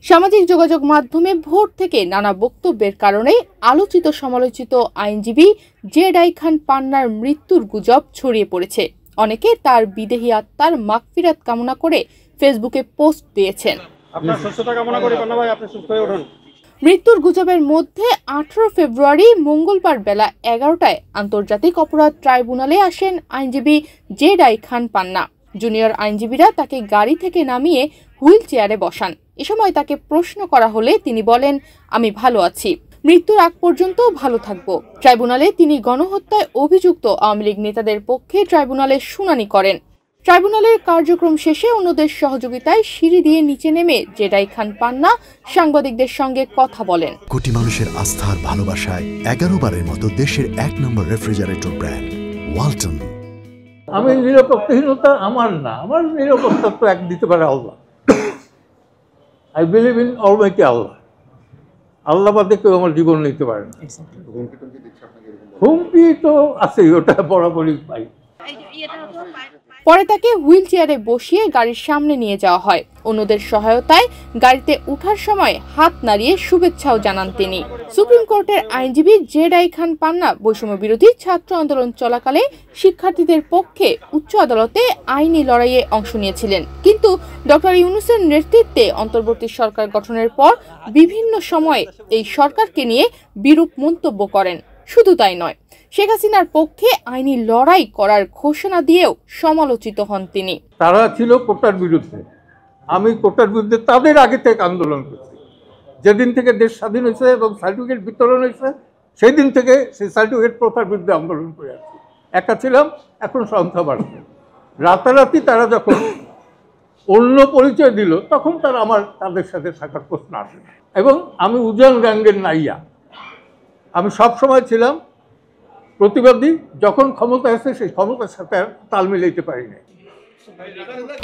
সামাজিক যোগাযোগ মাধ্যমে ভোর থেকে নানা বক্তব্যের কারণে আলোচিত সমালোচিত আইনজীবী জেডাই খান পান্নার মৃত্যুর গুজব ছড়িয়ে পড়েছে। অনেকে তার বিদেহী আত্মার মাগফিরাত কামনা করে ফেসবুকে পোস্ট দিয়েছেন। মৃত্যুর গুজবের মধ্যে 18 ফেব্রুয়ারি মঙ্গলবার বেলা 11টায় আন্তর্জাতিক অপরাধ ট্রাইব্যুনালে আসেন আইনজীবী জেডাই খান পান্না। জুনিয়র আইনজীবীরা তাকে গাড়ি থেকে নামিয়ে হুইল চেয়ারে বসান। এ সময় তাকে প্রশ্ন করা হলে তিনি বলেন, আমি ভালো আছি, মৃত্যুর আগ পর্যন্ত ভালো থাকব। ট্রাইব্যুনালে তিনি গণহত্যায় অভিযুক্ত আওয়ামী লীগ নেতাদের পক্ষে ট্রাইব্যুনালে শুনানি করেন। ট্রাইব্যুনালের কার্যক্রম শেষে অন্যদের সহযোগিতায় সিঁড়ি দিয়ে নিচে নেমে জেডাই খান পান্না সাংবাদিকদের সঙ্গে কথা বলেন। কোটি মানুষের আস্থার ভালোবাসায় 11 বারের মতো দেশের 1 নম্বর রেফ্রিজারেটর ব্র্যান্ড ওয়ালটন। আমি নিরপেক্ষহীনতা আমার না, আমার নিরপেক্ষতা তো এক দিতে পারে আল্লাহ। আই বিলিভ ইন অলমাইটি আল্লাহ। আল্লাহ বাদে কেউ আমার জীবন নিতে পারে না। হুমকি তো আছে, ওটা বরাবরই পাই। পরে তাকে হুইল চেয়ারে বসিয়ে গাড়ির সামনে নিয়ে যাওয়া হয়। অন্যদের সহায়তায় গাড়িতে ওঠার সময় হাত নাড়িয়ে শুভেচ্ছাও জানান তিনি। সুপ্রিম কোর্টের আইনজীবী জেডাই খান পান্না বৈষম্য বিরোধী ছাত্র আন্দোলন চলাকালে শিক্ষার্থীদের পক্ষে উচ্চ আদালতে আইনি লড়াইয়ে অংশ নিয়েছিলেন। কিন্তু ডক্টর ইউনূসের নেতৃত্বে অন্তর্বর্তী সরকার গঠনের পর বিভিন্ন সময়ে এই সরকারকে নিয়ে বিরূপ মন্তব্য করেন। শুধু তাই নয়, শেখ হাসিনার পক্ষে আইনি লড়াই করার ঘোষণা দিয়েও সমালোচিত হন তিনি। তারা ছিল কোটার বিরুদ্ধে, আমি কোটার বিরুদ্ধে তাদের আগে থেকে আন্দোলন করছি। যেদিন থেকে দেশ স্বাধীন হয়েছে এবং সার্টিফিকেট বিতরণ হয়েছে সেই দিন থেকে সেই সার্টিফিকেট প্রথার বিরুদ্ধে আন্দোলন করে আসছি। একা ছিলাম, এখন সংখ্যা বাড়ছে। রাতারাতি তারা যখন অন্য পরিচয় দিল তখন তাদের সাথে থাকার প্রশ্ন আসে। এবং আমি উজান গাঙ্গের নাইয়া, আমি সব সময় ছিলাম প্রতিবাদী। যখন ক্ষমতা এসে সেই ক্ষমতার সাথে তাল মিলাইতে পারি না।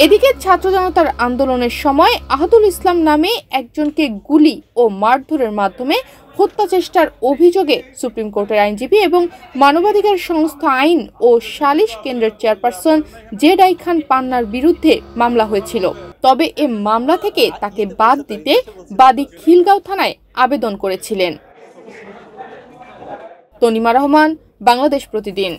এদিকে ছাত্র জনতার আন্দোলনের সময় আহাদুল ইসলাম নামে একজনকে গুলি ও মারধরের মাধ্যমে হত্যা চেষ্টার অভিযোগে সুপ্রিম কোর্টের আইনজীবী এবং মানবাধিকার সংস্থা আইন ও সালিশ কেন্দ্রের চেয়ারপারসন জেডাই খান পান্নার বিরুদ্ধে মামলা হয়েছিল। তবে এ মামলা থেকে তাকে বাদ দিতে বাদী খিলগাঁও থানায় আবেদন করেছিলেন। তনিমা রহমান, বাংলাদেশ প্রতিদিন।